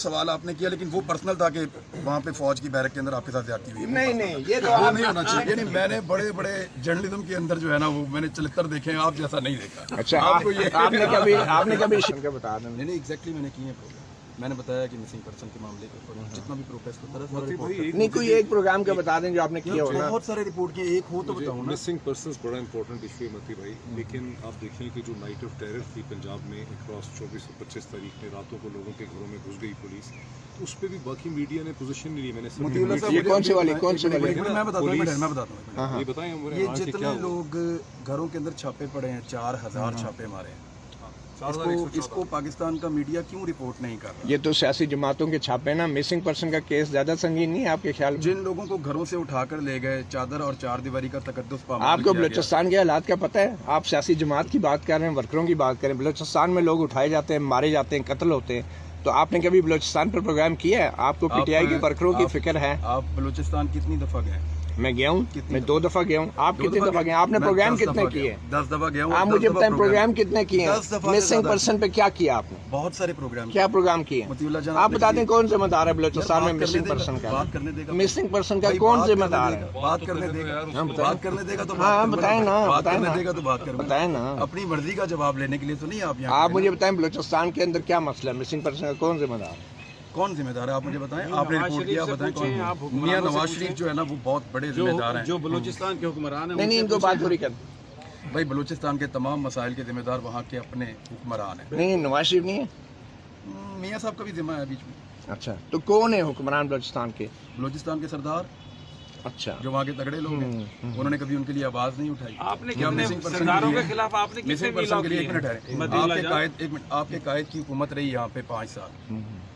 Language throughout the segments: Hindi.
सवाल आपने किया लेकिन वो पर्सनल था कि वहाँ पे फौज की बैरक के अंदर आपके साथ ज्यादती हुई। नहीं ये तो वो नहीं होना चाहिए। नहीं, मैंने बड़े बड़े जर्नलिज्म के अंदर जो है ना वो मैंने चरित्र देखे हैं, आप जैसा नहीं देखा। अच्छा, आपको ये आपने कभी बता दें। नहीं एग्जैक्टली मैंने किए हैं प्रोग्राम। मैंने बताया कि मिसिंग पर्सन के मामले के ऊपर जितना भी प्रोटेस्ट होता है नहीं, कोई एक प्रोग्राम का बता दें जो आपने किया हो ना। बहुत सारे रिपोर्ट किए, एक हो तो बताऊँ ना। मिसिंग पर्सन्स बड़ा इंपॉर्टेंट इशू है मती भाई, लेकिन आप देखें कि जो नाइट ऑफ टेरर थी पंजाब में अक्रॉस 24 और 25 तारीख में रातों को लोगों के घरों में घुस गई पुलिस, उस पर भी बाकी मीडिया ने पोजीशन नहीं ली। मैंने ये कौन से वाली मैं बताता हूँ। ये बताएं ये जितने लोग घरों के अंदर छापे पड़े हैं, 4000 छापे मारे हैं, इसको पाकिस्तान का मीडिया क्यों रिपोर्ट नहीं कर रहा? ये तो सियासी जमातों के छापे ना। मिसिंग पर्सन का केस ज्यादा संगीन नहीं है आपके ख्याल में? जिन लोगों को घरों से उठाकर ले गए, चादर और चार दीवारी का तकद्दुस पामाल आपको किया गया। बलूचिस्तान के हालात का पता है? आप सियासी जमात की बात कर रहे हैं, वर्करों की बात करें। बलूचिस्तान में लोग उठाए जाते हैं, मारे जाते हैं, कत्ल होते हैं। तो आपने कभी बलूचिस्तान पर प्रोग्राम किया है? आपको पीटीआई के वर्करों की फिक्र है? आप बलूचिस्तान कितनी दफा गए? मैं गया हूँ, मैं 2 दफा गया हूँ। आप कितनी दफा गए? आपने प्रोग्राम कितने किए? 10 दफा गया हूँ। आप मुझे बताएं प्रोग्राम कितने किए? 10 दफा। मिसिंग पर्सन पे क्या किया आपने? बहुत सारे प्रोग्राम। क्या प्रोग्राम किए? आप बता दें कौन जिम्मेदार है बलूचिस्तान में मिसिंग पर्सन का? बात करने देगा। मिसिंग पर्सन का कौन जिम्मेदार है? बात करने देगा। बात करने देगा तो हाँ बताएं ना, बात बताएं करने ना, देगा तो बात कर। बताएं ना। अपनी मर्जी का जवाब लेने के लिए तो नहीं आप यहाँ। आप मुझे बताएं बलूचिस्तान के अंदर क्या मसला है? मिसिंग पर्सन का कौन जिम्मेदार है? कौन जिम्मेदार है? आप मुझे बताएं। आपने रिपोर्ट किया, बताएं कौन? मियां नवाज शरीफ जो है ना वो बहुत बड़े जिम्मेदार हैं। जो बलूचिस्तान के हुक्मरान हैं। नहीं, इनको बात पूरी कर। भाई बलूचिस्तान के तमाम मसाइल के जिम्मेदार वहाँ के अपने हुक्मरान हैं। नहीं, नवाज शरीफ नहीं है। मियां साहब का भी जिम्मा है बीच में। अच्छा, तो कौन है हुक्मरान बलूचिस्तान के? बलूचिस्तान के सरदार, अच्छा, जो वहाँ के तगड़े लोग हैं, उन्होंने कभी उनके लिए आवाज नहीं उठाई। आपने कितने सरदारों के खिलाफ आपने कितने मिसिंग पर्सन के लिए एक मिनट है। एक मिनट, आपके कायद की हुकूमत रही यहाँ पे 5 साल,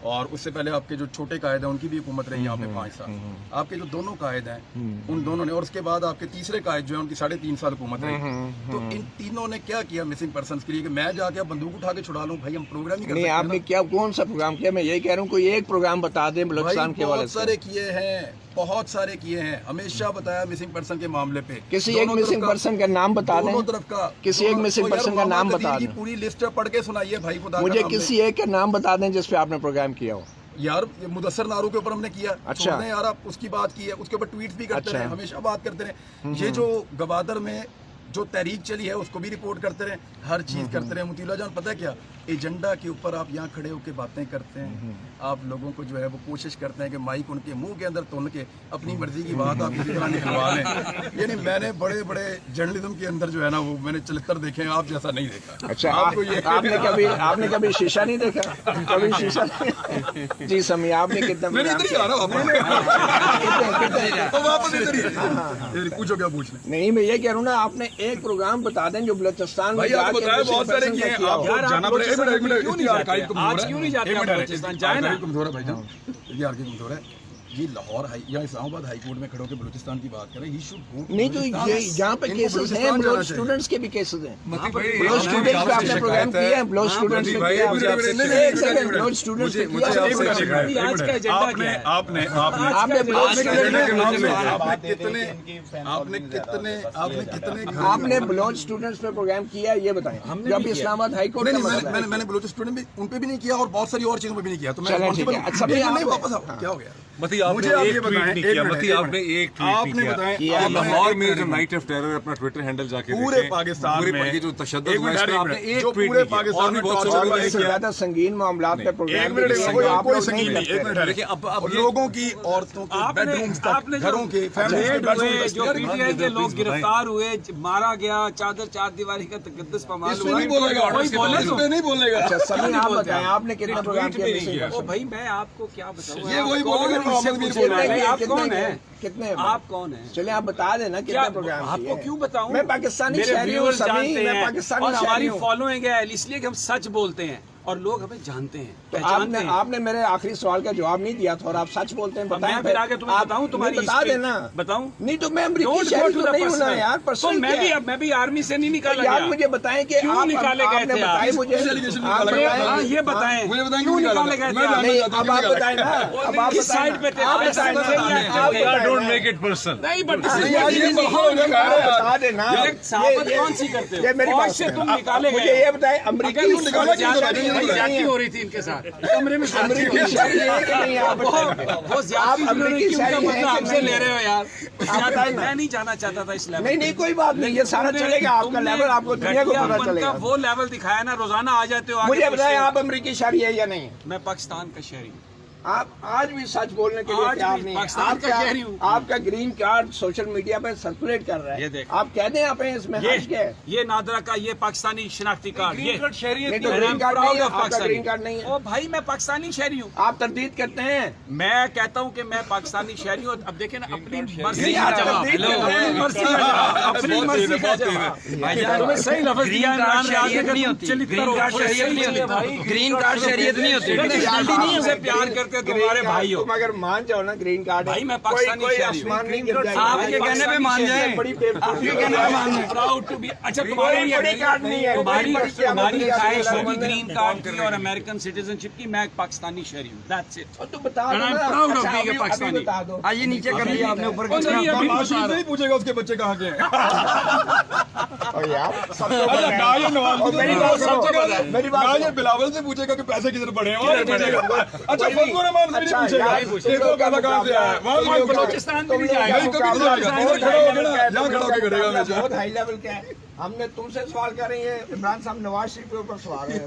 और उससे पहले आपके जो छोटे कायद हैं उनकी भी हुकूमत रही यहाँ पे 5 साल। आपके जो दोनों कायद हैं उन दोनों ने, और उसके बाद आपके तीसरे कायद जो है उनकी 3.5 साल हुकूमत रही। तो इन तीनों ने क्या किया मिसिंग पर्सन के लिए कि मैं जाके बंदूक उठा के छुड़ा लूं? भाई हम प्रोग्राम ही कर नहीं, सकते हैं आपने ना। क्या कौन सा प्रोग्राम किया? मैं यही कह रहा हूँ, कोई एक प्रोग्राम बता दें बलूचिस्तान के वाले बहुत सारे किए हैं, बहुत सारे किए हैं। हमेशा बताया मिसिंग पर्सन के मामले पे। किसी एक मिसिंग पर्सन का नाम बता दें। दोनों तरफ का किसी एक मिसिंग पर्सन का नाम बता दें। पूरी लिस्ट पढ़ के सुनाइए भाई खुदा का मुझे नाम किसी एक का नाम बता दें जिस पे आपने प्रोग्राम किया हो। यार मुदस्सर नारू के ऊपर हमने किया। अच्छा। छोड़ दें यार, आप उसकी बात की है, उसके ऊपर ट्वीट भी करते अच्छा। रहे, हमेशा बात करते रहे। ये जो गवादर में जो तहरीक चली है उसको भी रिपोर्ट करते रहे, हर चीज करते रहे। मुतीला जान पता है क्या, एजेंडा के ऊपर आप यहाँ खड़े होकर बातें करते हैं, आप लोगों को जो है वो कोशिश करते हैं कि माइक उनके मुंह के अंदर तुन के अपनी मर्जी की बात आप किसी तरह निकलवा लें। यानी मैंने बड़े बड़े जर्नलिज्म के अंदर जो है ना वो मैंने चरित्र देखे हैं, आप जैसा नहीं देखा। अच्छा, आपको ये आपने कभी शीशा नहीं देखा? कभी शीशा नहीं? जी समी, आपने कितना पूछो क्या पूछना? नहीं, मैं ये कह रहा हूँ ना, आपने एक प्रोग्राम बता दें जो बलूचिस्तान में भाई आपको बताया बहुत सारे किए हैं। आपको जाना पड़ेगा। एक मिनट क्यों नहीं जाते? आज क्यों नहीं जाते बलूचिस्तान? जाए ना। कमजोर है भाईजान, ये आगे कमजोर है। ये लाहौर हाई या इस्लामाबाद हाई कोर्ट में खड़े होकर बलूचिस्तान की बात करें, ही शुड गो। नहीं, तो ये यहाँ पे केसेस हैं, ब्लॉक स्टूडेंट्स के भी केसेस हैं। ब्लॉक स्टूडेंट्स पे आपने प्रोग्राम किया है? ब्लॉक स्टूडेंट्स पे किया है? एक सेकंड, ब्लॉक स्टूडेंट्स पे किया है? आज का एजेंडा क्या है? आपने ब्लॉक स्टूडेंट्स पे प्रोग्राम किया है, ये बताएं। जब इस्लामाबाद हाई कोर्ट मैंने बलूच स्टूडेंट भी उन पे भी नहीं किया और बहुत सारी और चीजों पे भी नहीं किया। तो मैं चलें, ठीक है। अच्छा, नहीं वापस आओ, क्या हो गया? मती आपने एक ट्वीट नहीं किया। मती आपने एक ट्वीट नहीं किया। लाहौर में जो नाइट ऑफ टेरर अपना ट्विटर हैंडल जाके पूरे पाकिस्तान में जो तशद्दुद हुआ है आपने एक ट्वीट पूरे नहीं किया। पाकिस्तान और भी में बहुत टॉर्चर सारे हुआ है। इससे ज्यादा संगीन मामलात पे प्रोग्राम कोई संगीन नहीं। एक मिनट देखिए, अब लोगों की, औरतों के बेडरूम्स तक, घरों के, जो पीटीआई के लोग गिरफ्तार हुए, मारा गया, चार दीवारी का तकद्दुस पामाल हुआ। नहीं बोलेगा, नहीं बोलेगा। अच्छा, सभी आप बताएं, आपने कितना प्रोग्राम किया? ओ भाई, मैं आपको क्या बताऊं? ये वही बोलेगा। आप कौन है? कितने? आप कौन है? चले आप बता देना कितना प्रोग्राम किए आपको हैं। क्यों बताऊं? मैं पाकिस्तानी मेरे शहरी हूँ, व्यूअर्स सभी जानते मैं हैं पाकिस्तानी और शहरी हमारी हूँ। फॉलोइंग है, इसलिए कि हम सच बोलते हैं और लोग हमें जानते हैं, तो पहचानते हैं। आपने मेरे आखिरी सवाल का जवाब नहीं दिया था और आप सच बोलते हैं। बताएं, मैं फिर आगे तुम्हें आप बताऊं तुम्हारी बता history? देना। बताऊं? नहीं तो मैं अमरीकी Don't शहरी go to तो the नहीं हूं ना personal। यार। तो पर्सनल मैं भी आर्मी से नहीं निकाला यार, गया। मुझे बताएं कि क्यों आप निकाले गए आपने थे? बताएं मुझे, आप बताएं। हाँ, ये बताएं मुझे बताएं क्यों निकाले गए थे? नहीं, अब आप बताएं ना, अब आप किस साइड पे थे? आप आप बताएं ना, साइड आप पे बताएं डोंट ना। Make it personal. नहीं, बट बता देना। साबित कौन सी करते हो? ये मेरी फौज बात से सुनो। तुम निकाले मुझे गए। ये बताएं, अमरीकी अगर निकाला ज्यादती हो रही थी इनके साथ कमरे में अमरीकी शहरी है कि नहीं आप बताएंगे? वो ज्यादती आप जिन्होंने अमरीकी क्यों का शहरी बदला हैं कि हमसे नहीं ले रहे हो यार बताएं ना। मैं नहीं जाना चाहता था इस लेवल नहीं नहीं कोई बात नहीं, ये सारा चलेगा, आपका लेवल आपको दुनिया को पता चलेगा। वो लेवल दिखाया ना, रोजाना आ जाते हो आगे मुझे पीछे। बताएं आप अमरीकी शहरी है या नहीं? मैं पाकिस्तान का शहरी हूँ। आप आज भी सच बोलने के लिए आज तैयार भी नहीं पाकिस्तान का शहरी हूँ। आपका ग्रीन कार्ड सोशल मीडिया पे सर्कुलेट कर रहा ये है, देख। आप कह दें आप इसमें हर्ष क्या है? ये नादरा का ये पाकिस्तानी शनाख्ती कार्ड ये नहीं तो And green I'm card proud नहीं है, of आपका Pakistani। ग्रीन कार्ड नहीं है। ओ भाई मैं पाकिस्तानी शहरी हूँ। आप तरदीद करते हैं? मैं कहता हूँ कि मैं पाकिस्तानी शहरी हूँ। अब देखें ना अपनी मर्जी नहीं, का आप जवाब, तब्दील हेलो, करते हैं। अपनी मर्जी का जवाब, अपनी मर्जी का जवाब। तुम्हें सही लफ्ज दिया इमरान रियाज ने, नहीं होती ग्रीन कार्ड शरीयत नहीं होती, ग्रीन कार्ड शरीयत नहीं होती, नहीं प्यार करते हो तुम्हारे भाई हो। तुम अगर मान जाओ ना ग्रीन कार्ड भाई मैं पाकिस्तानी कोई शहरी हूँ। आसमान नहीं गिर जाएगा। आपके कहने पे मान जाए, बड़ी आपके कहने पे मान जाए। Proud to be. अच्छा तुम्हारी कोई बड़ी कार्ड नहीं है, तुम्हारी कोई बड़ी तुम्हारी कार्ड ख्वाहिश नहीं है। होगी ग्रीन कार्ड की और अमेरिकन सिटीजनशिप की। मैं एक पाकिस्तानी शहरी हूँ, दैट्स इट। और तू बता दो And I'm ना, proud of अच्छा, being a अभी Pakistani। बता दो। आइए नीचे कर लिया आपने ऊपर ओ नहीं, अभी बता रहा हूँ। पूछेगा उसके बच्चे कहाँ के हैं। और यार सबको अरे पता है। ना ये नवाज और मेरी बात सुनो, मेरी बात ना ये सुनो। बिलावल से पूछेगा कि पैसे किधर पड़े हैं और किधर पड़े हैं? अच्छा कोई नहीं। फजल रहमान से अच्छा, नहीं पूछेगा यार, एक और पैसा कहाँ से आया है वहाँ कौन पड़ा है? बलोचिस्तान में भी तुम लोग जाएगा। नहीं, कभी नहीं जाएगा। बहुत खड़ा हाई होके ना, लेवल का है, यहाँ खड़ा होके करेगा हमेशा। बहुत हाई लेवल का है। हमने तुमसे सवाल कर रही है, इमरान साहब नवाज शरीफ के ऊपर सवाल है।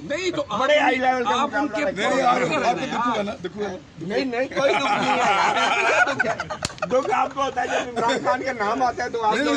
नहीं तो आप- बड़े हाई लेवल का आप मुकाबला उनके रखते नहीं हैं। यार आपको दुख हुआ ना दुख हुआ नहीं नहीं कोई दुख नहीं है यार। दुख है। दुख आपको होता है जब इमरान खान का नाम आता है तो आप नहीं, ले।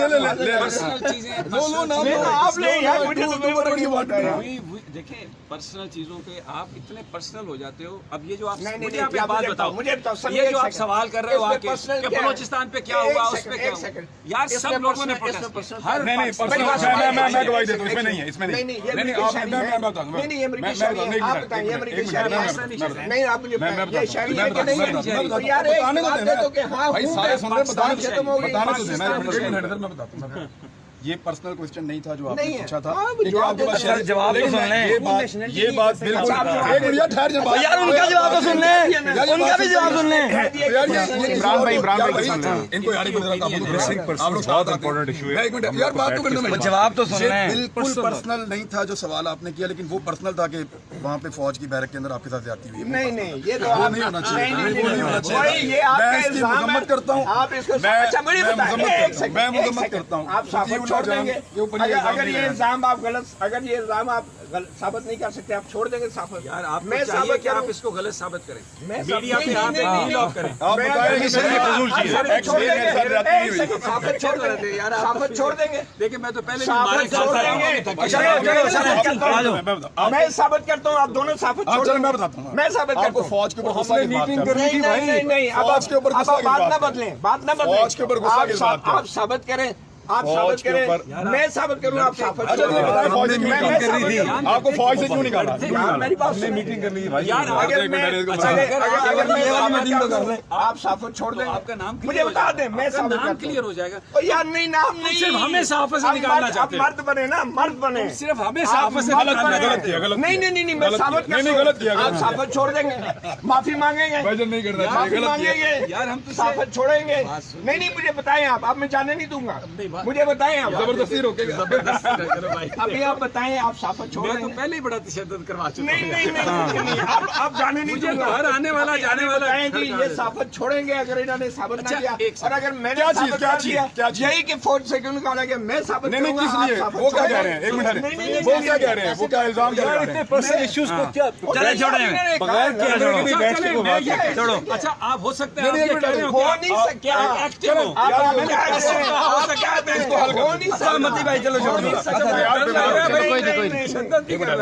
पर्सनल चीजें लो नाम नहीं, लो। तो आप ले यार, मुझे तो तू बड़ी बात कर रहा है। देखें पर्सनल चीजों पे आप इतने पर्सनल हो जाते हो। अब ये जो आप नहीं, मुझे नहीं, आप एक बात बताओ, मुझे बताओ, सर, ये एक जो आप सेकंड। सवाल कर रहे हो इसमें आके पर्सनल कि क्या है? बलोचिस्तान पे क्या एक हुआ सेकंड, उस पे एक क्या हुआ सेकंड। यार इसमें सब लोगों ने पर्सनल- प्रोटेस्ट इसमें किया। पर्सनल- हर नहीं नहीं मेरी बात पर्सनल सुनो, मैं एक गवाही सेकंड, देता हूँ इसमें नहीं है इसमें नहीं नहीं ये नहीं अमरीकी आप शहरी मैं है। बताऊंगा नहीं नहीं ये अमरीकी मैं शहरी है। एक आप मिनट, बताएं ये एक अमरीकी मिनट, शहरी मैं है। बताता हूँ। नहीं आप मुझे मैं ये शहरी है कि बताता नहीं हूँ, है? मैं तो यार एक बताने तो बात देना। दे दो कि हाँ भाई हूँ सारे मैं, सुन रहे बात खत्म हो गई। बताने तो देना पाकिस्तान एक शहरी। मिनट इधर मैं बताता हूँ ये पर्सनल क्वेश्चन नहीं था जो आपने नहीं है। पूछा था हाँ, एक जवाब आपके पास देते हैं। जवाब तो लेकिन सुन लें। ये बात बिल्कुल एक मिनट यार ठहर जा बात यार उनका जवाब तो सुन ले, उनका भी जवाब सुन ले। यार ये इमरान भाई सुन रहे हैं। इनको यार एक मिनट आप Dressing person आप लोग बहुत साथ आते हैं। important issue है। मैं एक मिनट यार बात तो करने में जवाब तो सुन ये लें। बिल्कुल पर्सनल नहीं था जो सवाल आपने किया लेकिन वो पर्सनल था कि वहाँ पे फौज की बैरक के अंदर आपके साथ ज्यादा हुई है नहीं नहीं ये तो वो आप नहीं होना चाहिए नहीं वो नहीं होना वही चाहिए ये आपका मैं इसकी इल्जाम है। मजम्मत करता हूँ आप इसको मैं अच्छा मुझे बताइए एक सेकंड, मैं एक मजम्मत सेकंड। करता हूँ आप साबित छोड़ देंगे अगर ये इल्जाम आप गलत अगर ये इल्जाम आप साबित नहीं कर सकते आप छोड़ देंगे साबित यार आप मैं चाहिए साबित कि आप करूं। इसको गलत साबित करें मैं मीडिया पे आप नहीं, नहीं, ब्लॉक करें आप बताएं कि सर ये फजूल चीज है साबित छोड़ मेरे साथ जाती नहीं हुई देंगे साबित छोड़ देंगे यार साबित छोड़ देंगे देखिए मैं तो पहले भी साबित छोड़ देंगे मैं साबित करता हूँ आप दोनों साबित छोड़ चलो मैं देंगे बताता हूँ मैं साबित करता आपको हूँ फौज के ऊपर गुस्सा की बात कर नहीं नहीं नहीं नहीं अब फौज के ऊपर अब गुस्सा आप की बात बात ना कर। बदलें बात ना बदलें फौज के ऊपर गुस्सा की बात कर। आप साबित करें आप फौज साबित के करें ऊपर- मैं साबित करूँ आप साबित अच्छा ये बताएं फौज की मैं मीटिंग कर साबित रही थी करूं। आपको फौज से क्यों निकाला यार मेरी बात सुनिए। मीटिंग कर ली थी भाई यार, अगर मैं अगर मैं साबित कर दूं, आप साबित छोड़ देंगे आपका नाम मुझे बता दें मैं साबित नाम करता क्लियर हो जाएगा हूं। यार नहीं नाम नहीं सिर्फ हमें साफे से आप निकालना मर्द- चाहते आप हो। मर्द बने ना मर्द बने सिर्फ हमें आप साफे से मर्द निकालना बने। गलत किया, गलत नहीं किया। नहीं नहीं मैं गलत साबित किया। कर नहीं, गलत किया, आप गलत किया। साबित छोड़ देंगे माफी मांगेंगे वजन नहीं करना माफी चाहिए गलत किया मांगेंगे यार, हम तो साबित छोड़ेंगे नहीं नहीं मुझे बताएं आप अब मैं जाने नहीं दूंगा मुझे बताएं आप जबरदस्ती रोकेगा अभी आप बताएं आप साबित छोड़ मैं तो देंगे पहले ही बड़ा तशद्दुद करवा चुका नहीं हूं। नहीं नहीं नहीं आप जाने नहीं मुझे दूंगा तो हर आने वाला जाने वाला बताएं कि ये साबित छोड़ेंगे अगर इन्होंने साबित ना अच्छा, किया एक और अगर मैंने क्या चीज, साबित क्या कर चीज, दिया, क्या चीज? यही कि फौज से क्यों निकाला गया मैं साबित नहीं नहीं करूंगा, किस आप लिए साबित वो क्या छोड़ कह दें। रहे हैं एक मिनट नहीं, नहीं, नहीं, वो नहीं, क्या कह रहे हैं वो क्या इल्जाम क्या लगा रहे हैं पर्सनल इश्यूज को क्या चले छोड़े हैं बगैर क्या छोड़ो। भी बैठ के कोई बात नहीं छोड़ो अच्छा आप हो सकते हैं नहीं, आप ये नहीं, कह रहे हो हो कि नहीं आप सकता एक्टिव हो आप यार, क्या कह रहे हैं? आप क्या कह रहे हैं? हो नहीं सकता सहमति भाई चलो छोड़ दो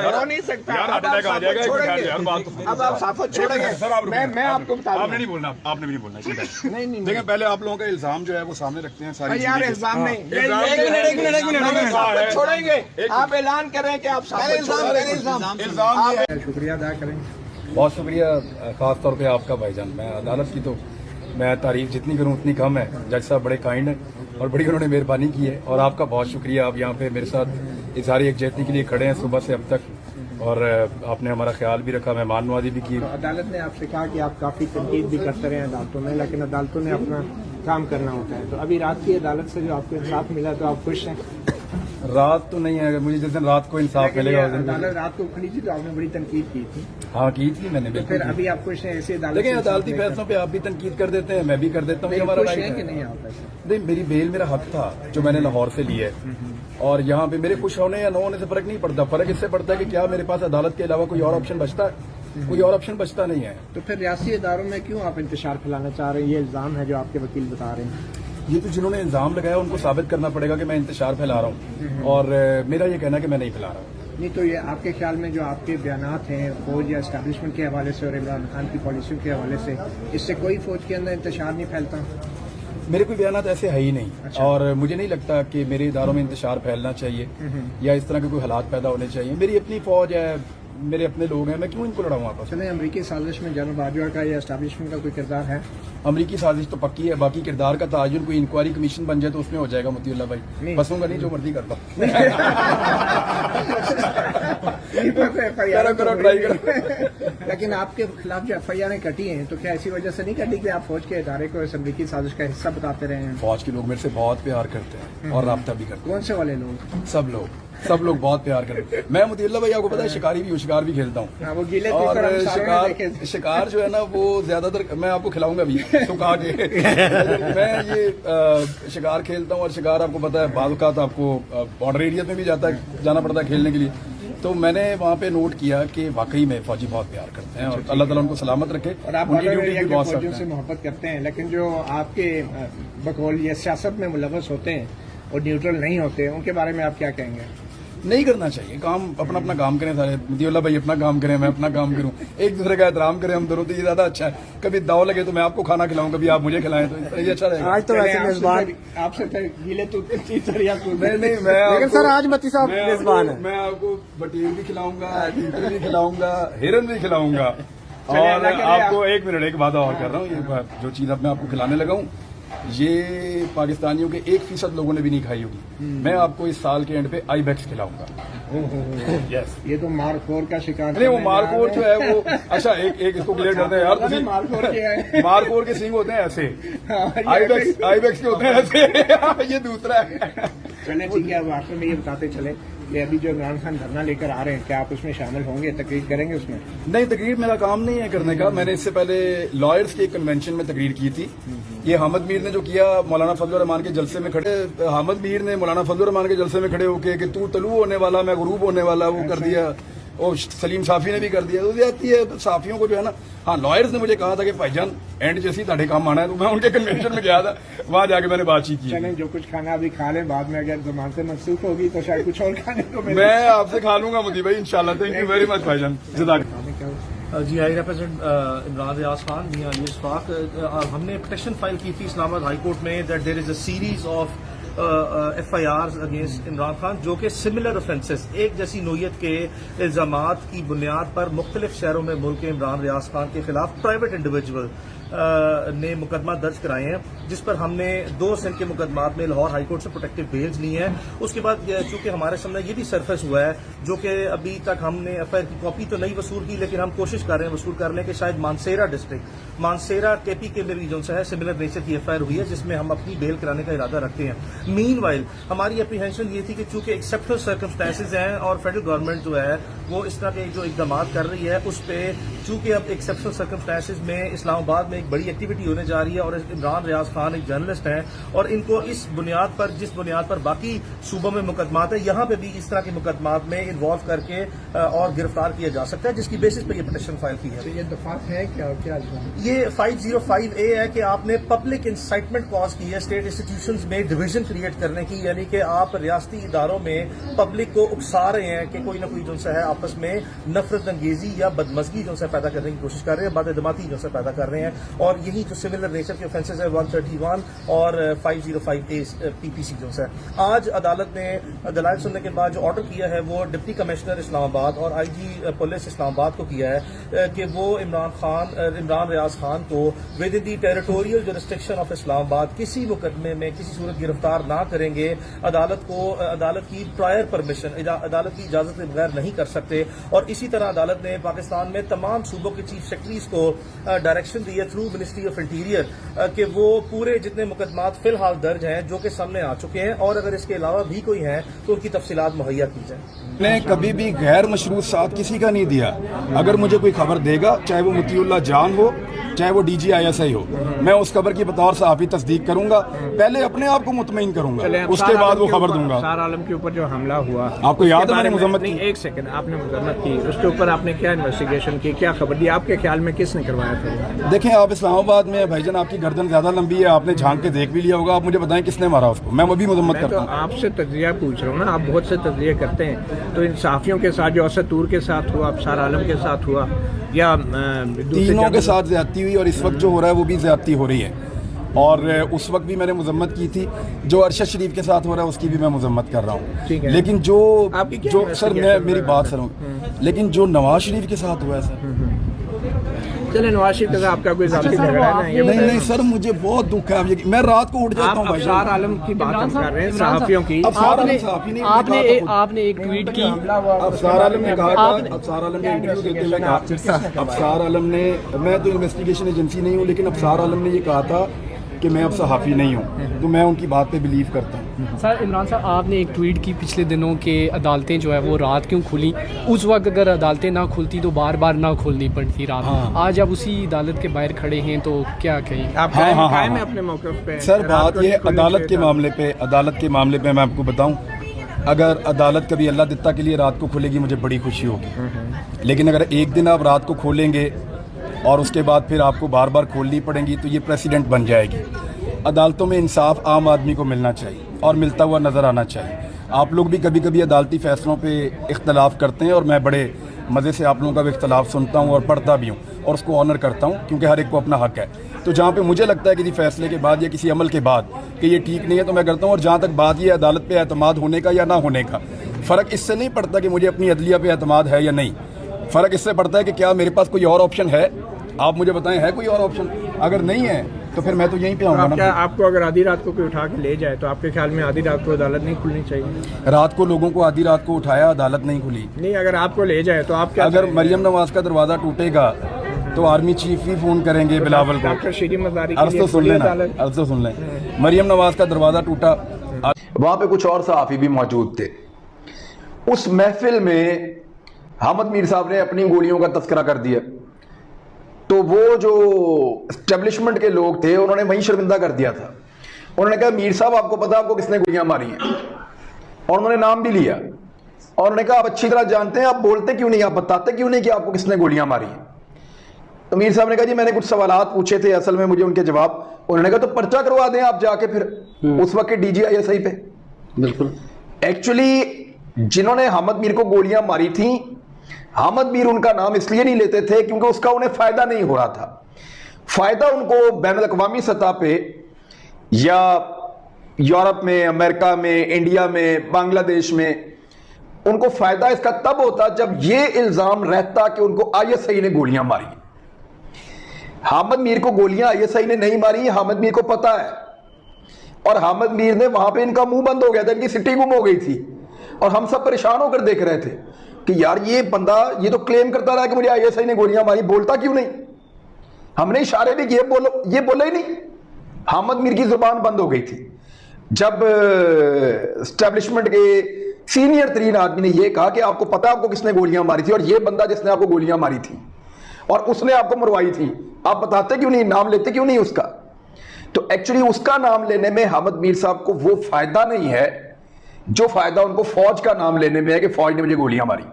हो नहीं सकता यार अब हार्ट आप अटैक आ साबित जाएगा छोड़ेंगे। यार बात तो अब आप साबित छोड़ेंगे सर आप मैं आपको बता आपने नहीं बोलना आपने भी नहीं बोलना नहीं नहीं देखिए पहले आप लोगों का इल्जाम जो है वो सामने रखते हैं सारी यार चीजें। इल्जाम नहीं इल्जाम एक मिनट मैंने साबित छोड़ेंगे आप ऐलान करें कि आप साबित इल्जाम ये है शुक्रिया अदा करें बहुत शुक्रिया ख़ास तौर पे आपका भाईजान मैं अदालत की तो मैं तारीफ जितनी करूं उतनी कम है जज साहब बड़े काइंड हैं और बड़ी उन्होंने मेहरबानी की है और आपका बहुत शुक्रिया आप यहाँ पे मेरे साथ इज़हार यकजहती के लिए खड़े हैं सुबह से अब तक और आपने हमारा ख्याल भी रखा मेहमान नवाजी भी की अदालत ने आपसे कहा कि आप काफ़ी तनकीद भी करते रहे अदालतों में लेकिन अदालतों ने अपना काम करना होता है तो अभी रात की अदालत से जो आपको इंसाफ मिला तो आप खुश हैं रात तो नहीं है, मुझे जिस दिन रात को इंसाफ मिलेगा उस दिन। अदालत रात को खुली थी तो आपने बड़ी तनकीद की थी, हाँ की थी मैंने, फिर बिल्कुल। अभी आपको इसने ऐसे अदालत लेकिन से अदालती इंसाफ फैसलों पे आप भी तनकीद कर देते हैं, मैं भी कर देता हूँ, ये देकर हमारा खुश राइट हैं कि है। नहीं आप ऐसे? नहीं, मेरी बेल मेरा हक था जो मैंने लाहौर से लिया है, और यहाँ पे मेरे खुश होने या न होने से फर्क नहीं पड़ता। फर्क इससे पड़ता है कि क्या मेरे पास अदालत के अलावा कोई और ऑप्शन बचता है? कोई और ऑप्शन बचता नहीं है। तो फिर रियासी इदारों में क्यों आप इंतशार फैलाना चाह रहे हैं? ये इल्जाम है जो आपके वकील बता रहे हैं। ये तो जिन्होंने इल्जाम लगाया उनको साबित करना पड़ेगा कि मैं इंतशार फैला रहा हूँ, और मेरा ये कहना है कि मैं नहीं फैला रहा हूँ। नहीं तो ये आपके ख्याल में जो आपके बयानात हैं फौज या एस्टैब्लिशमेंट के हवाले से और इमरान खान की पॉलिसियों के हवाले से, इससे कोई फौज के अंदर इंतशार नहीं फैलता? मेरे कोई बयान ऐसे है ही नहीं, और मुझे नहीं लगता कि मेरे इदारों में इंतशार फैलना चाहिए या इस तरह के कोई हालात पैदा होने चाहिए। मेरी अपनी फौज है, मेरे अपने लोग हैं, मैं क्यों इनको लड़ाऊँ आपस में? चले, अमरीकी साजिश में जनरल बाजवा का या एस्टैब्लिशमेंट का कोई किरदार है? अमरीकी साजिश तो पक्की है, बाकी किरदार का ताजुन कोई इंक्वायरी कमीशन बन जाए तो उसमें हो जाएगा मोतीउल्लाह भाई। फंसूंगा नहीं, जो मर्जी करता करो ट्राई करो। लेकिन आपके खिलाफ जो FIR कटी हैं तो क्या ऐसी वजह से नहीं कटी कि आप फौज के इदारे को इस अमरीकी साजिश का हिस्सा बताते रहे हैं? फौज के लोग मेरे से बहुत प्यार करते हैं और राब्ता भी करते कौन से वाले लोग? हैं, सब लोग बहुत प्यार करते हैं। मैं मोतीउल्लाह भाई आपको पता है शिकारी भी हूँ, शिकार भी खेलता हूँ, हाँ, वो गीले और तीतर हम सारों ने देखे। शिकार जो है ना वो ज्यादातर मैं आपको खिलाऊंगा भी सुखा के। मैं ये शिकार खेलता हूँ, और शिकार आपको पता है बाज़ औक़ात आपको बॉर्डर एरिया में भी जाना पड़ता है खेलने के लिए। तो मैंने वहाँ पे नोट किया कि वाकई में फौजी बहुत प्यार करते हैं, और अल्लाह ताला उनको सलामत रखे। और आप उनकी बॉर्डर ड्यूटी एरिया भी के बहुत फौजियों सख्त से है। मोहब्बत करते हैं, लेकिन जो आपके बकौल ये सियासत में मुलव्वस होते हैं और न्यूट्रल नहीं होते, उनके बारे में आप क्या कहेंगे? नहीं करना चाहिए काम, अपना अपना काम करें सारे। मोतीउल्लाह भाई अपना काम करें, मैं अपना काम करूं, एक दूसरे का एहतराम करें हम दोनों, तो ये ज्यादा अच्छा है। कभी दाव लगे तो मैं आपको खाना खिलाऊं, कभी आप मुझे खिलाएं, तो ये अच्छा रहेगा। आज तो वैसे मेजबान आपसे तो गीले तीतर या नहीं मैं लेकिन सर आज मती साहब मैं मेजबान है। मैं आपको बटेर भी खिलाऊंगा, तीतर भी खिलाऊंगा, हिरन भी खिलाऊंगा, और अल्लाह करे आपको एक मिनट एक वादा और कर रहा हूँ, ये जो चीज अब मैं आपको खिलाने लगा हूँ ये पाकिस्तानियों के 1% लोगों ने भी नहीं खाई होगी। मैं आपको इस साल के एंड पे आईबेक्स खिलाऊंगा। यस, ये तो मारखोर का शिकार नहीं वो करने मारकोर जा जो रहे है वो अच्छा एक इसको क्लियर करते हैं यार, नहीं, मारकोर के है। मारकोर के सिंग होते हैं ऐसे, हाँ, ये आईबेक्स के होते हैं ऐसे। ये दूसरा है। चले ठीक है, अब आखिर में ये बताते चले कि अभी जो इमरान खान धरना लेकर आ रहे हैं, क्या आप उसमें शामिल होंगे, तकरीर करेंगे उसमें? नहीं, तकरीर मेरा काम नहीं है करने का। मैंने इससे पहले लॉयर्स के एक कन्वेंशन में तकरीर की थी। ये हामिद मीर ने जो किया मौलाना फजल रहमान के जलसे में खड़े, हामिद मीर ने मौलाना फजल रहमान के जलसे में खड़े होके कि तू तलू होने वाला मैं गुरूब होने वाला, वो कर दिया, और सलीम साफी ने भी कर दिया। तो जाती है साफियों को जो है ना, हाँ लॉयर्स ने मुझे कहा था कि भाईजान एंड जैसी ताड़े काम आना है, तो मैं उनके कन्वेंशन में गया था, वहां जाके मैंने बातचीत की। चलें, जो कुछ खाना अभी खा लें, बाद में अगर जमानतें मनसूख होगी तो शायद कुछ और खाने को मिले। मैं आपसे खा लूंगा मोदी भाई इंशाल्लाह। थैंक यू वेरी मच भाईजान, जज़ाक। जी आई रिप्रेजेंट इमरान रियाज खान, जी ये इशफाक। हमने पिटिशन फाइल की थी इस्लामाबाद हाई कोर्ट में that there is a series of FIRs against Imran Khan, जो कि सिमिलर ऑफेंसेस, एक जैसी नोयत के इल्जामात की बुनियाद पर मुख्तलिफ शहरों में मुल्क के इमरान रियाज खान के खिलाफ प्राइवेट इंडिविजुअल ने मुकदमा दर्ज कराए हैं, जिस पर हमने 2 सिंध के मुकदमात में लाहौर हाईकोर्ट से प्रोटेक्टिव बेल्स ली हैं। उसके बाद चूंकि हमारे सामने ये भी सरफेस हुआ है, जो कि अभी तक हमने FIR की कॉपी तो नहीं वसूल की, लेकिन हम कोशिश कर रहे हैं वसूल करने के। शायद मानसेरा डिस्ट्रिक्ट, मानसेरा KP के रीजन से है, सिमिलर नेचर की FIR हुई है, जिसमें हम अपनी बेल कराने का इरादा रखते हैं। मीनवाइल हमारी एप्रीहेंशन ये थी कि चूंकि एक्सेप्शनल सर्कमस्टेंसेज हैं और फेडरल गवर्नमेंट जो है वो इस तरह के जो इकदाम कर रही है, उस पर चूंकि अब एक्सेप्शनल सर्कमस्टेंसेज में इस्लामाबाद में एक बड़ी एक्टिविटी होने जा रही है, और इमरान रियाज खान एक जर्नलिस्ट हैं, और इनको इस बुनियाद पर, जिस बुनियाद पर बाकी सूबों में मुकदमात है, यहाँ पे भी इस तरह के मुकदमात में इन्वॉल्व करके और गिरफ्तार किया जा सकता है, जिसकी बेसिस पर यह पिटिशन फाइल की है। तो ये दफात है क्या? ये 505A है कि आपने पब्लिक इंसाइटमेंट कॉज की है स्टेट इंस्टीट्यूशंस में डिवीजन क्रिएट करने की, यानी कि आप रियासती इदारों में पब्लिक को उकसा रहे हैं कि कोई ना कोई जो है आपस में नफरत अंगेजी या बदमजगी जो है पैदा करने की कोशिश कर रहे हैं, बदअदमाती जो है पैदा कर रहे हैं, और यही जो सिमिलर नेचर के ऑफेंसेस है 131 और 505A PPC जो है। आज अदालत ने दलाइल सुनने के बाद जो ऑर्डर किया है वो डिप्टी कमिश्नर इस्लामाबाद और IG पुलिस इस्लामाबाद को किया है कि वो इमरान रियाज खान को with in the territorial jurisdiction of Islamabad किसी मुकदमे में किसी सूरत गिरफ्तार ना करेंगे, अदालत की प्रायर परमिशन, अदालत की इजाजत के बगैर नहीं कर सकते। और इसी तरह अदालत ने पाकिस्तान में तमाम सूबों के चीफ सेक्रेटरीज को डायरेक्शन दी है थ्रू मिनिस्ट्री ऑफ इंटीरियर कि वो पूरे जितने मुकदमात फिलहाल दर्ज हैं जो कि सामने आ चुके हैं, और अगर इसके अलावा भी कोई हैं तो उनकी तफसीलात मुहैया की जाए। मैंने कभी भी गैर मशरूत साथ किसी का नहीं दिया। अगर मुझे कोई खबर देगा, चाहे वो मुतीउल्लाह जान हो, चाहे वो DGISI हो, मैं उस खबर की बतौर सहाफ़ी तस्दीक करूंगा। पहले अपने आप को मुतमईन करूंगा, उसके बाद वो खबर दूंगा। सार आलम के ऊपर जो हमला हुआ, आपको याद है मैंने मुजम्मत की? एक सेकंड, आपने मुजम्मत की, उसके ऊपर आपने क्या इन्वेस्टिगेशन की, क्या खबर दी? आपके ख्याल में किसने करवाया था? देखें, आप इस्लामाबाद में भाईजान, आपकी गर्दन ज्यादा लंबी है, आपने झांक के देख भी लिया होगा। आप मुझे बताएं किसने मारा उसको, मैं वो भी मुजम्मत करता हूँ। आपसे तज्जिया पूछ रहा हूँ ना, आप बहुत से तज्जिए करते हैं, तो इन सहाफ़ियों के साथ जो असद तूर के साथ हुआ, सार आलम के साथ हुआ, या तीनों के साथ ज्यादती हुई, और इस वक्त जो हो रहा है वो भी ज्यादती हो रही है। और उस वक्त भी मैंने मुजम्मत की थी। जो अरशद शरीफ के साथ हो रहा है उसकी भी मैं मुजम्मत कर रहा हूँ। लेकिन जो सर, मैं मेरी बात सुनो, लेकिन जो नवाज शरीफ के साथ हुआ है सर, चले नवाज शरीफ के साथ आपका कोई ज़ाती झगड़ा है? नहीं सर, मुझे बहुत दुख है। मैं रात को उठ जाता हूँ। अफसार आलम की बात हम कर रहे हैं, सहाफ़ियों की। आपने एक ट्वीट की, अफसार आलम ने कहा था, अफसार आलम ने इंटरव्यू देते हुए कहा, अफसार आलम ने, मैं तो इन्वेस्टिगेशन एजेंसी नहीं हूँ, लेकिन अफसार आलम ने ये कहा था कि मैं अब सहाफ़ी नहीं हूँ, तो मैं उनकी बात पे बिलीव करता हूँ। सर इमरान साहब, आपने एक ट्वीट की पिछले दिनों के अदालतें जो है वो रात क्यों खुली, उस वक्त अगर अदालतें ना खुलती तो बार बार ना खोलनी पड़ती रात। आज आप उसी अदालत के बाहर खड़े हैं तो क्या कहें आप? कायम है अपने मौक़िफ़ पे? सर बात ये अदालत के मामले पे मैं आपको बताऊँ, अगर अदालत कभी अल्लाह दित्ता के लिए रात को खुलेगी, मुझे बड़ी खुशी होगी। लेकिन अगर एक दिन आप रात को खोलेंगे और उसके बाद फिर आपको बार बार खोलनी पड़ेंगी, तो ये प्रेसिडेंट बन जाएगी। अदालतों में इंसाफ आम आदमी को मिलना चाहिए और मिलता हुआ नज़र आना चाहिए। आप लोग भी कभी कभी अदालती फ़ैसलों पे इख्तलाफ करते हैं, और मैं बड़े मज़े से आप लोगों का भी इख्तलाफ सुनता हूँ और पढ़ता भी हूँ, और उसको ऑनर करता हूँ, क्योंकि हर एक को अपना हक़ है। तो जहाँ पे मुझे लगता है किसी फ़ैसले के बाद या किसी अमल के बाद कि ये ठीक नहीं है, तो मैं करता हूँ। और जहाँ तक बात ये अदालत पे एतमाद होने का या ना होने का, फ़र्क इससे नहीं पड़ता कि मुझे अपनी अदलिया पे एतमाद है या नहीं। फ़र्क इससे पड़ता है कि क्या मेरे पास कोई और ऑप्शन है। आप मुझे बताएं, है कोई और ऑप्शन? अगर नहीं है तो फिर मैं तो यहीं पे आऊँगा ना। आपको अगर आधी रात को कोई उठा के ले जाए, तो आपके ख्याल में आधी रात को अदालत नहीं खुलनी चाहिए? रात को लोगों को आधी रात को उठाया, अदालत नहीं खुली। नहीं, अगर आपको ले जाए तो आप क्या? अगर मरियम नवाज का दरवाज़ा टूटेगा तो आर्मी चीफ भी फ़ोन करेंगे बिलावल को। डॉक्टर शीरी मज़ारी अर्ज़ तो सुन लें, मरियम नवाज का दरवाज़ा टूटा, वहाँ पे कुछ और सहाफ़ी भी मौजूद थे। उस महफिल में हामिद मीर साहब ने अपनी गोलियों का तस्करा कर दिया, तो वो जो एस्टेब्लिशमेंट के लोग थे उन्होंने वहीं शर्मिंदा कर दिया था। उन्होंने कहा, मीर साहब आपको पता है आपको किसने गोलियां मारी हैं? और उन्होंने नाम भी लिया, और उन्होंने कहा आप अच्छी तरह जानते हैं, आप बोलते क्यों नहीं, आप बताते क्यों नहीं कि आपको किसने गोलियां मारी हैं? तो मीर साहब ने कहा, जी मैंने कुछ सवालात पूछे थे, असल में मुझे उनके जवाब। उन्होंने कहा तो पर्चा करवा दें आप जाके फिर उस वक्त के DGISI पे। बिल्कुल, एक्चुअली जिन्होंने हामिद मीर को गोलियां मारी थी, हामिद मीर उनका नाम इसलिए नहीं लेते थे क्योंकि उसका उन्हें फायदा नहीं हो रहा था। फायदा उनको बैनुल-अक़वामी सतह पे या यूरोप में, अमेरिका में, इंडिया में, बांग्लादेश में, उनको फायदा इसका तब होता जब ये इल्जाम रहता कि उनको ISI ने गोलियां मारी। हामिद मीर को गोलियां ISI ने नहीं मारी, हामिद मीर को पता है। और हामिद मीर ने वहां पे, इनका मुंह बंद हो गया था, इनकी सिटी गुम हो गई थी, और हम सब परेशान होकर देख रहे थे कि यार ये बंदा ये तो क्लेम करता रहा कि मुझे ISI ने गोलियां मारी, बोलता क्यों नहीं? हमने इशारे भी किए, ये बोला ही नहीं। हामिद मीर की जुबान बंद हो गई थी। जब एस्टेब्लिशमेंट के सीनियर तरीन आदमी ने यह कहा कि आपको पता है आपको किसने गोलियां मारी थी, और ये बंदा जिसने आपको गोलियां मारी थी और उसने आपको मरवाई थी, आप बताते क्यों नहीं, नाम लेते क्यों नहीं उसका? तो एक्चुअली उसका नाम लेने में हामिद मीर साहब को वो फायदा नहीं है जो फायदा उनको फौज का नाम लेने में है कि फौज ने मुझे गोलियां मारी।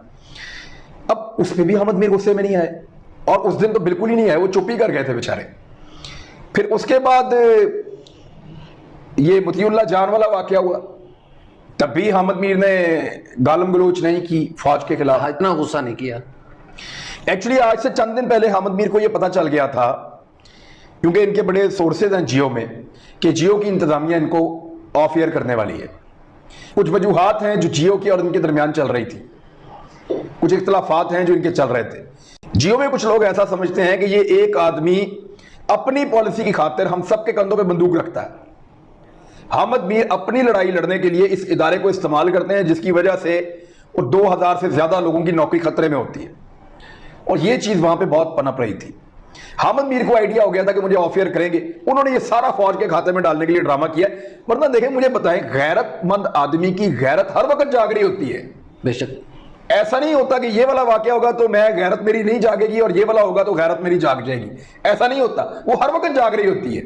अब उस पर भी हामिद मीर गुस्से में नहीं आए, और उस दिन तो बिल्कुल ही नहीं आए, वो चुप ही कर गए थे बेचारे। फिर उसके बाद ये मुतीउल्लाह जान वाला वाकया हुआ, तब भी हामिद मीर ने गालम गलोच नहीं की फौज के खिलाफ, इतना गुस्सा नहीं किया। एक्चुअली आज से चंद दिन पहले हामिद मीर को यह पता चल गया था, क्योंकि इनके बड़े सोर्सेज हैं जियो में, कि जियो की इंतजामिया इनको ऑफ एयर करने वाली है। कुछ वजूहात हैं जो जियो की और इनके दरमियान चल रही थी, कुछ इख्तलाफात हैं जो इनके चल रहे थे। जियो में कुछ लोग ऐसा समझते हैं कि ये एक आदमी अपनी पॉलिसी की खातिर हम सबके कंधों पे बंदूक रखता है, हामिद मीर अपनी लड़ाई लड़ने के लिए इस इदारे को इस्तेमाल करते हैं, जिसकी वजह से वो 2000 से ज्यादा लोगों की नौकरी खतरे में होती है। और ये चीज वहां पे बहुत पनप रही थी। हामिद मीर को आइडिया हो गया था कि मुझे ऑफियर करेंगे, उन्होंने ये सारा फौज के खाते में डालने के लिए ड्रामा किया। वरना देखें, मुझे बताएं, गैरतमंद आदमी की गैरत हर वक्त जाग रही होती है। बेशक ऐसा नहीं होता कि ये वाला वाकया होगा तो मैं गैरत मेरी नहीं जागेगी और ये वाला होगा तो गैरत मेरी जाग जाएगी, ऐसा नहीं होता। वो हर वक्त जाग रही होती है।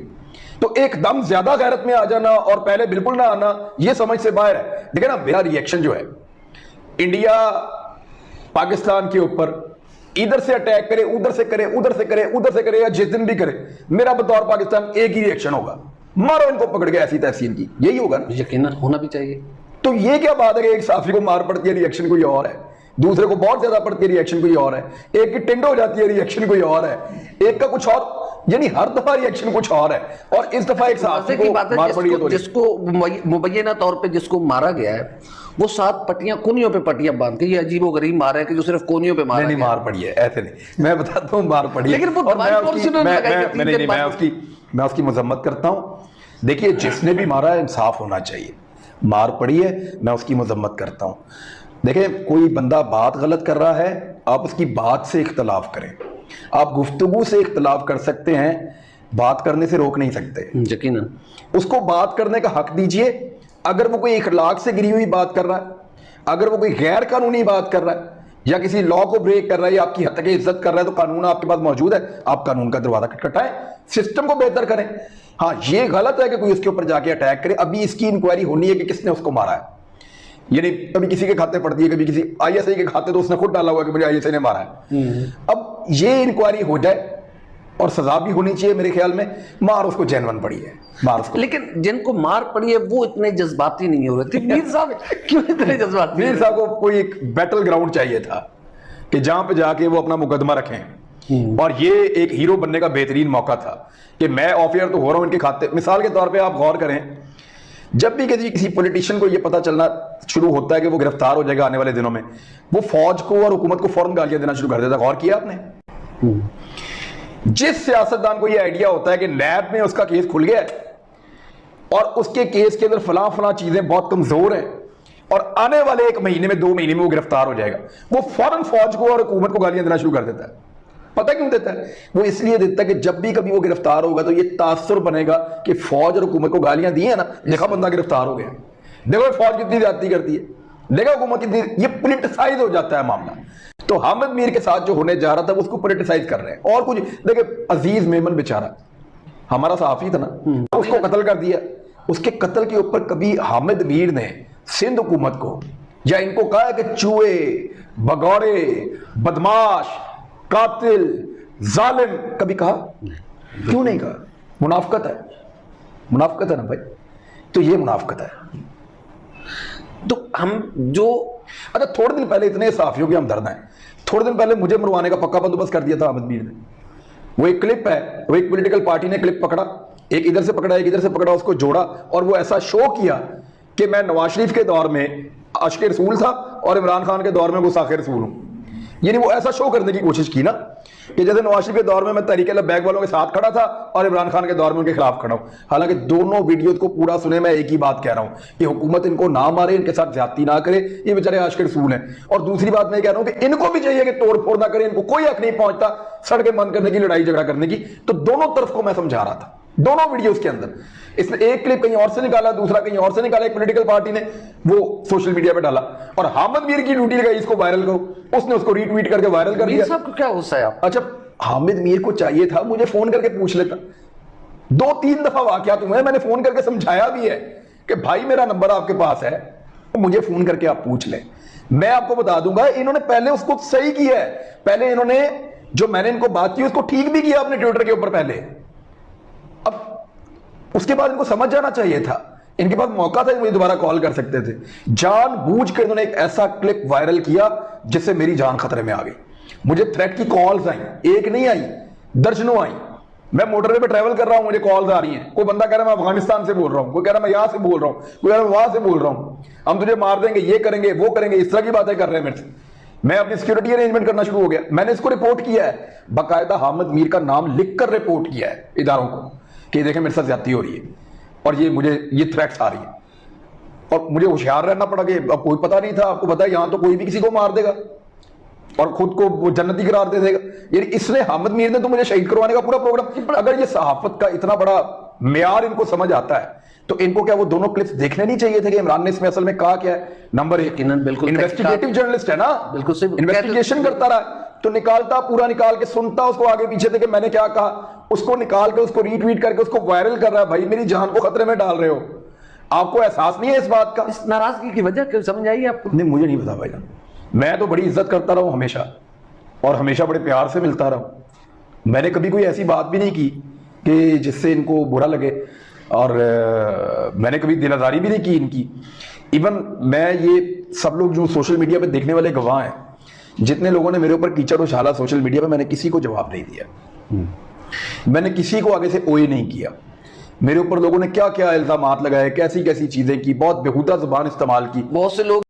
तो एकदम ज्यादा गैरत में आ जाना और पहले बिल्कुल ना आना, ये समझ से बाहर है। देखिए ना, मेरा रिएक्शन जो है, इंडिया पाकिस्तान के ऊपर इधर से अटैक करे, उधर से करे, उधर से करे, उधर से करे, या जिस दिन भी करे, मेरा बतौर पाकिस्तान एक ही रिएक्शन होगा, मारो इनको पकड़ के ऐसी तहसीन की, यही होगा ना। यकीनन होना भी चाहिए। तो ये क्या बात है कि एक साफी को मार पड़ती है, रिएक्शन कोई और है, दूसरे को बहुत ज्यादा पड़ती है, रिएक्शन कोई और है, एक की टिंड हो जाती है, रिएक्शन कोई और है, एक का कुछ और, यानी हर दफा रिएक्शन कुछ और है। और इस दफा एक साफी को मार पड़ी है, तो जिसको मुबैना तौर पे जिसको मारा गया है, वो 7 पट्टियां, कोनियों पे पट्टियां बांध के, ये अजीबोगरीब मार है कि जो सिर्फ कोनियों पे मारा नहीं, मार पड़ी है, ऐसे नहीं, मैं बताता हूं मार पड़ी है। लेकिन वो मैं उसकी मजम्मत करता हूं। देखिए, जिसने भी मारा है इंसाफ होना चाहिए। मार पड़ी है, मैं उसकी मजम्मत करता हूं। देखिए, कोई बंदा बात गलत कर रहा है, आप उसकी बात से इख्तलाफ करें, आप गुफ्तगू से इख्तलाफ कर सकते हैं, बात करने से रोक नहीं सकते। यकीनन उसको बात करने का हक दीजिए। अगर वो कोई इखलाक से गिरी हुई बात कर रहा है, अगर वो कोई गैर कानूनी बात कर रहा है, या किसी लॉ को ब्रेक कर रहा है, या आपकी हद तक इज्जत कर रहा है, तो कानून आपके पास मौजूद है, आप कानून का दरवाजा खटखटाएं, सिस्टम को बेहतर करें। हाँ, ये गलत है कि कोई उसके ऊपर जाके अटैक करे। अभी इसकी इंक्वायरी होनी है कि किसने उसको मारा है, यानी कभी किसी के खाते पड़ती है, कभी किसी ISI के खाते, तो उसने खुद डाला हुआ कि मुझे ISI ने मारा है। अब ये इंक्वायरी हो जाए और सजा भी होनी चाहिए मेरे ख्याल में। मार उसको जेन्युइन पड़ी है, मार उसको। लेकिन जिनको मार पड़ी है वो इतने जज्बाती नहीं हो रहे थे। मीर साहब क्यों इतने जज्बाती? मीर साहब को कोई एक बैटल ग्राउंड चाहिए था कि जहां पे जाके वो अपना मुकदमा रखें, और ये एक हीरो बनने का बेहतरीन मौका था कि मैं ऑफियर तो हो रहा हूं इनके खाते। मिसाल के तौर पे आप गौर करें, जब भी किसी पॉलिटिशियन को ये पता चलना शुरू होता है कि वो गिरफ्तार हो जाएगा आने वाले दिनों में, वो फौज को और हुकूमत को फौरन गालियां देना शुरू कर देता। गौर किया आपने? जिस सियासतदान को ये आइडिया होता है कि नैब में उसका केस खुल गया है और उसके केस के अंदर फलां फलां चीजें बहुत कमजोर हैं और आने वाले 1 महीने में 2 महीने में वो गिरफ्तार हो जाएगा, वो फौरन फौज को और हुकूमत को गालियां देना शुरू कर देता है। पता क्यों देता है? वो इसलिए देता है कि जब भी कभी वो गिरफ्तार होगा तो ये तासुर बनेगा कि फौज और हुकूमत को गालियां दी है ना, देखा बंदा गिरफ्तार हो गया, देखो फौज कितनी ज्यादती करती है, देखा हुकूमत कितनी, ये पोलिटिसाइज हो जाता है मामला। तो हामिद मीर के साथ जो होने जा रहा था वो उसको पोलिटिसाइज कर रहे हैं। और कुछ देखिए, अजीज मेमन बेचारा हमारा सहाफी था ना, उसको कत्ल कर दिया। उसके कत्ल के ऊपर कभी हामिद मीर ने सिंध हुकूमत को या इनको कहा है कि चूहे, भगौड़े, बदमाश, कातिल, जालिम, कभी कहा? क्यों नहीं कहा? मुनाफकत है, मुनाफकत है ना भाई। तो ये मुनाफकत है। तो हम जो अच्छा, थोड़े दिन पहले इतने साफियों के हम दर्द हैं, थोड़े दिन पहले मुझे मरवाने का पक्का बंदोबस्त कर दिया था हामिद मीर ने। वो एक क्लिप है, वो एक पॉलिटिकल पार्टी ने क्लिप पकड़ा, एक इधर से पकड़ा, एक इधर से पकड़ा, उसको जोड़ा और वो ऐसा शो किया कि मैं नवाज शरीफ के दौर में आशिक़ रसूल था और इमरान खान के दौर में गुस्ताख़ रसूल हूं। यानी वो ऐसा शो करने की कोशिश की ना कि जैसे नवाज शरीफ के दौर में मैं तहरीक लब्बैक वालों के साथ खड़ा था और इमरान खान के दौर में उनके खिलाफ खड़ा हूं। हालांकि दोनों वीडियो को पूरा सुने, मैं एक ही बात कह रहा हूं कि हुकूमत इनको ना मारे, इनके साथ ज्यादती ना करे, ये बेचारे आशिक़ रसूल हैं। और दूसरी बात मैं कह रहा हूं कि इनको भी चाहिए कि तोड़ फोड़ ना करें, इनको कोई हक नहीं पहुंचता सड़कें बंद करने की, लड़ाई झगड़ा करने की। तो दोनों तरफ को मैं समझा रहा था, दोनों वीडियोस के अंदर। इसने एक क्लिप कहीं और से निकाला, दूसरा कहीं और से निकाला, एक पॉलिटिकल पार्टी ने वो सोशल मीडिया पे डाला और हामिद मीर की ड्यूटी लगाई इसको वायरल करो, उसने उसको रीट्वीट करके वायरल कर दिया। साहब को क्या गुस्सा है आप? अच्छा, हामिद मीर को चाहिए था मुझे फोन करके पूछ लेता। 2-3 दफा वाकयात हुए, मैंने फोन करके समझाया भी है कि भाई मेरा नंबर आपके पास है, तो मुझे फोन करके आप पूछ लें, मैं आपको बता दूंगा। इन्होंने पहले उसको सही किया है, पहले इन्होंने जो मैंने इनको बात की उसको ठीक भी किया अपने ट्विटर के ऊपर पहले। अब उसके बाद इनको समझ जाना चाहिए था, इनके पास मौका था, मुझे दोबारा कॉल कर सकते थे। जानबूझ कर इन्होंने एक ऐसा क्लिप वायरल किया जिससे मेरी जान खतरे में आ गई। मुझे थ्रेट की कॉल्स आई, एक नहीं आई, दर्जनों आई। मैं मोटरवे पे ट्रैवल कर रहा हूं, मुझे कॉल्स आ रही हैं। कोई बंदा कह रहा है मैं अफगानिस्तान से बोल रहा हूं, कोई कह रहा है मैं यहां से बोल रहा हूं, कोई कह रहा है वहां से बोल रहा हूं, हम तुझे मार देंगे, ये करेंगे, वो करेंगे, इस तरह की बातें कर रहे हैं मेरे से। मैं अपनी सिक्योरिटी अरेंजमेंट करना शुरू हो गया। मैंने इसको रिपोर्ट किया है, बाकायदा हामिद मीर का नाम लिखकर रिपोर्ट किया है इदारों को कि देखें मेरे साथ ज्यादती हो रही है। और ये थ्रेट्स आ रही है, और मुझे होशियार रहना पड़ा कि अब कोई पता नहीं था, आपको पता है यहाँ तो कोई भी किसी को मार देगा और खुद को वो जन्नती करार दे देगा। यानी इसने हामिद मीर ने तो मुझे शहीद करवाने का पूरा प्रोग्राम। अगर ये सहाफत का इतना बड़ा मेयार इनको समझ आता है तो इनको क्या वो दोनों क्लिप्स देखने नहीं चाहिए थे कि इमरान ने इसमें असल में कहा क्या है? नंबर 1, बिल्कुल इन्वेस्टिगेटिव जर्नलिस्ट है ना, बिल्कुल सही, इन्वेस्टिगेशन करता रहा तो निकालता, पूरा निकाल के सुनता उसको आगे पीछे थे कि मैंने क्या कहा, उसको निकाल के उसको रीट्वीट करके उसको वायरल कर रहा है। भाई मेरी जान को खतरे में डाल रहे हो, आपको एहसास नहीं है इस बात का? इस नाराजगी की वजह समझ आई आपको? नहीं, मुझे नहीं पता भाईजान, मैं तो बड़ी इज्जत करता रहा हूं हमेशा, और हमेशा बड़े प्यार से मिलता रहा हूं। मैंने कभी कोई ऐसी बात भी नहीं की कि जिससे इनको बुरा लगे, और मैंने कभी दिलादारी भी नहीं की इनकी। इवन मैं, ये सब लोग जो सोशल मीडिया पे देखने वाले गवाह हैं, जितने लोगों ने मेरे ऊपर कीचड़ उछाला सोशल मीडिया पे, मैंने किसी को जवाब नहीं दिया, मैंने किसी को आगे से ओए नहीं किया। मेरे ऊपर लोगों ने क्या क्या इल्जामात लगाए, कैसी कैसी चीजें की, बहुत बेहुदा जुबान इस्तेमाल की। बहुत से लोग